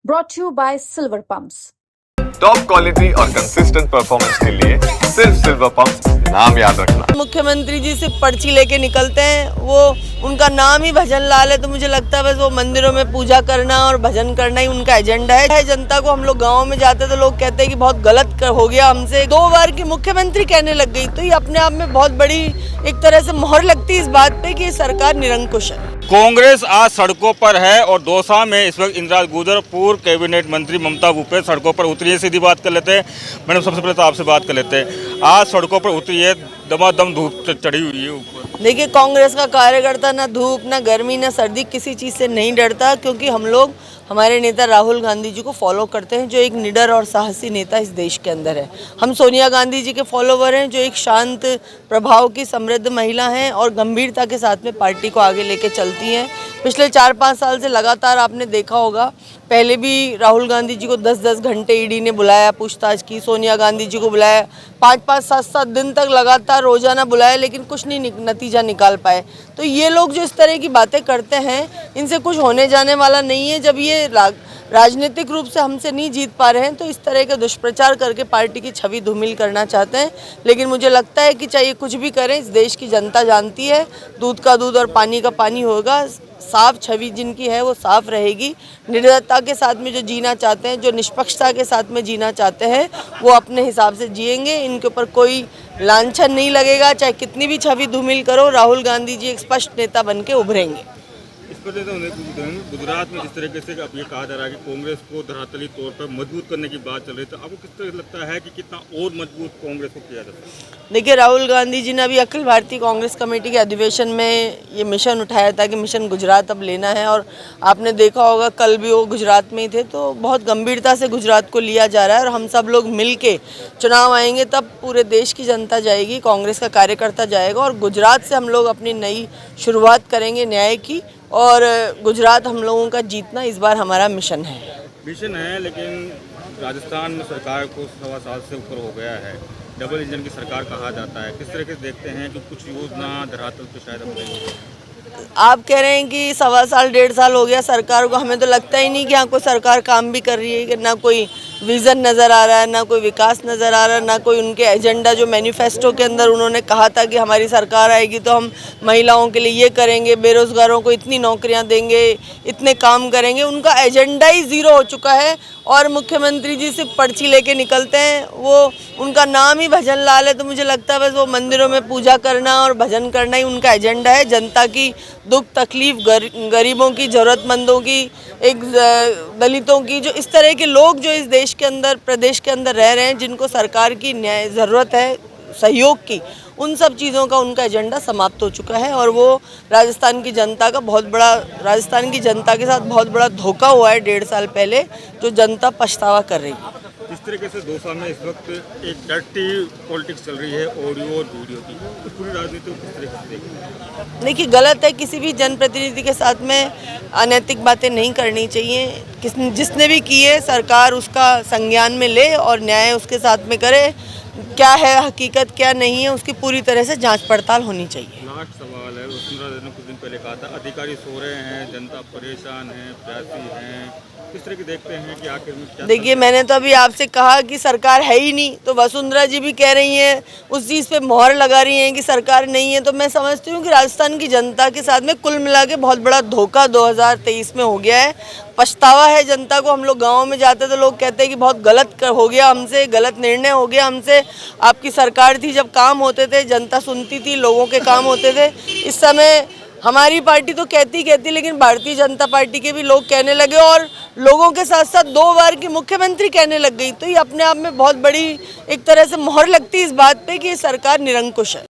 brought to you by Silver Pumps. Top quality और consistent performance के लिए सिर्फ सिल्वर पंप्स नाम याद रखना। मुख्यमंत्री जी सिर्फ पर्ची लेके निकलते हैं, वो उनका नाम ही भजन लाल है, तो मुझे लगता है बस वो मंदिरों में पूजा करना और भजन करना ही उनका एजेंडा है। जनता को हम लोग गाँव में जाते तो लोग कहते हैं कि बहुत गलत हो गया हमसे, 2 बार की मुख्यमंत्री कहने लग गई, तो ये अपने आप में बहुत बड़ी एक तरह से मोहर लगती है इस बात पे कि ये सरकार निरंकुश है। कांग्रेस आज सड़कों पर है और दौसा में इस वक्त इंदिरा गुर्जर पूर्व कैबिनेट मंत्री ममता भूपेश सड़कों पर उतरी है। सीधी बात कर लेते हैं मैडम, सबसे पहले तो आपसे बात कर लेते हैं। आज सड़कों पर उतरी है, दमादम धूप चढ़ी हुई है ऊपर। देखिए, कांग्रेस का कार्यकर्ता ना धूप ना गर्मी ना सर्दी किसी चीज़ से नहीं डरता, क्योंकि हम लोग हमारे नेता राहुल गांधी जी को फॉलो करते हैं, जो एक निडर और साहसी नेता इस देश के अंदर है। हम सोनिया गांधी जी के फॉलोवर हैं, जो एक शांत प्रभाव की समृद्ध महिला हैं और गंभीरता के साथ में पार्टी को आगे लेके चलती हैं। पिछले 4-5 साल से लगातार आपने देखा होगा, पहले भी राहुल गांधी जी को 10-10 घंटे ईडी ने बुलाया, पूछताछ की, सोनिया गांधी जी को बुलाया, 5-5, 7-7 दिन तक लगातार रोजाना बुलाया, लेकिन कुछ नहीं नतीजा निकाल पाए। तो ये लोग जो इस तरह की बातें करते हैं, इनसे कुछ होने जाने वाला नहीं है। जब ये राजनीतिक रूप से हमसे नहीं जीत पा रहे हैं, तो इस तरह के दुष्प्रचार करके पार्टी की छवि धूमिल करना चाहते हैं। लेकिन मुझे लगता है कि चाहे कुछ भी करें, इस देश की जनता जानती है, दूध का दूध और पानी का पानी होगा। साफ छवि जिनकी है वो साफ रहेगी। निर्दयता के साथ में जो जीना चाहते हैं, जो निष्पक्षता के साथ में जीना चाहते हैं, वो अपने हिसाब से जिएंगे। इनके ऊपर कोई लांछन नहीं लगेगा, चाहे कितनी भी छवि धूमिल करो, राहुल गांधी जी एक स्पष्ट नेता बन के उभरेंगे। इस पर गुजरात में जिस तरीके से अब ये कहा जा रहा है कि कांग्रेस को धरातली तौर पर मजबूत करने की बात चल रही है, तो आपको किस तरह लगता है कि कितना और मजबूत कांग्रेस को किया जा सकता है? देखिए, राहुल गांधी जी ने अभी अखिल भारतीय कांग्रेस कमेटी के अधिवेशन में ये मिशन उठाया था कि मिशन गुजरात अब लेना है, और आपने देखा होगा कल भी वो गुजरात में ही थे। तो बहुत गंभीरता से गुजरात को लिया जा रहा है, और हम सब लोग मिल के चुनाव आएंगे तब पूरे देश की जनता जाएगी, कांग्रेस का कार्यकर्ता जाएगा, और गुजरात से हम लोग अपनी नई शुरुआत करेंगे न्याय की। और गुजरात हम लोगों का जीतना इस बार हमारा मिशन है। लेकिन राजस्थान में सरकार को 1.25 साल से ऊपर हो गया है, डबल इंजन की सरकार कहा जाता है। किस तरीके से देखते हैं कि कुछ योजना धरातल पे शायद अपने आप कह रहे हैं कि 1.25 साल 1.5 साल हो गया सरकार को, हमें तो लगता ही नहीं कि यहाँ कोई सरकार काम भी कर रही है, कि ना कोई विज़न नज़र आ रहा है, ना कोई विकास नज़र आ रहा है, ना कोई उनके एजेंडा जो मैनिफेस्टो के अंदर उन्होंने कहा था कि हमारी सरकार आएगी तो हम महिलाओं के लिए ये करेंगे, बेरोज़गारों को इतनी नौकरियाँ देंगे, इतने काम करेंगे, उनका एजेंडा ही ज़ीरो हो चुका है। और मुख्यमंत्री जी सिर्फ पर्ची लेके निकलते हैं, वो उनका नाम ही भजन लाल है, तो मुझे लगता है बस वो मंदिरों में पूजा करना और भजन करना ही उनका एजेंडा है। जनता की दुख तकलीफ, गरीबों की, ज़रूरतमंदों की, एक दलितों की, जो इस तरह के लोग जो इस देश के अंदर, प्रदेश के अंदर रह रहे हैं, जिनको सरकार की न्याय ज़रूरत है, सहयोग की, उन सब चीज़ों का उनका एजेंडा समाप्त हो चुका है। और वो राजस्थान की जनता का राजस्थान की जनता के साथ बहुत बड़ा धोखा हुआ है 1.5 साल पहले, जो जनता पछतावा कर रही है। इस तरीके से दौसा में इस वक्त एक डर्टी पॉलिटिक्स चल रही है, ऑडियो और वीडियो की, तो पूरी राजनीति को किस तरीके से देखते हैं? देखिए, गलत है, किसी भी जनप्रतिनिधि के साथ में अनैतिक बातें नहीं करनी चाहिए। जिसने भी की है, सरकार उसका संज्ञान में ले और न्याय उसके साथ में करे। क्या है हकीकत, क्या नहीं है, उसकी पूरी तरह से जांच पड़ताल होनी चाहिए। लास्ट सवाल है, वसुंधरा ने कुछ दिन पहले कहा था अधिकारी सो रहे हैं, जनता परेशान है, प्यासी है, किस तरह की देखते हैं कि आखिर में क्या? देखिए, मैंने तो अभी आपसे कहा कि सरकार है ही नहीं, तो वसुंधरा जी भी कह रही हैं, उस चीज़ पे मोहर लगा रही हैं कि सरकार नहीं है। तो मैं समझती हूँ कि राजस्थान की जनता के साथ में कुल मिला के बहुत बड़ा धोखा 2023 में हो गया है। पछतावा है जनता को। हम लोग गाँव में जाते तो लोग कहते हैं कि बहुत गलत हो गया हमसे, गलत निर्णय हो गया हमसे। आपकी सरकार थी जब काम होते थे, जनता सुनती थी, लोगों के काम होते थे। इस समय हमारी पार्टी तो कहती, लेकिन भारतीय जनता पार्टी के भी लोग कहने लगे, और लोगों के साथ साथ 2 बार की मुख्यमंत्री कहने लग गई। तो ये अपने आप में बहुत बड़ी एक तरह से मोहर लगती है इस बात पे कि ये सरकार निरंकुश है।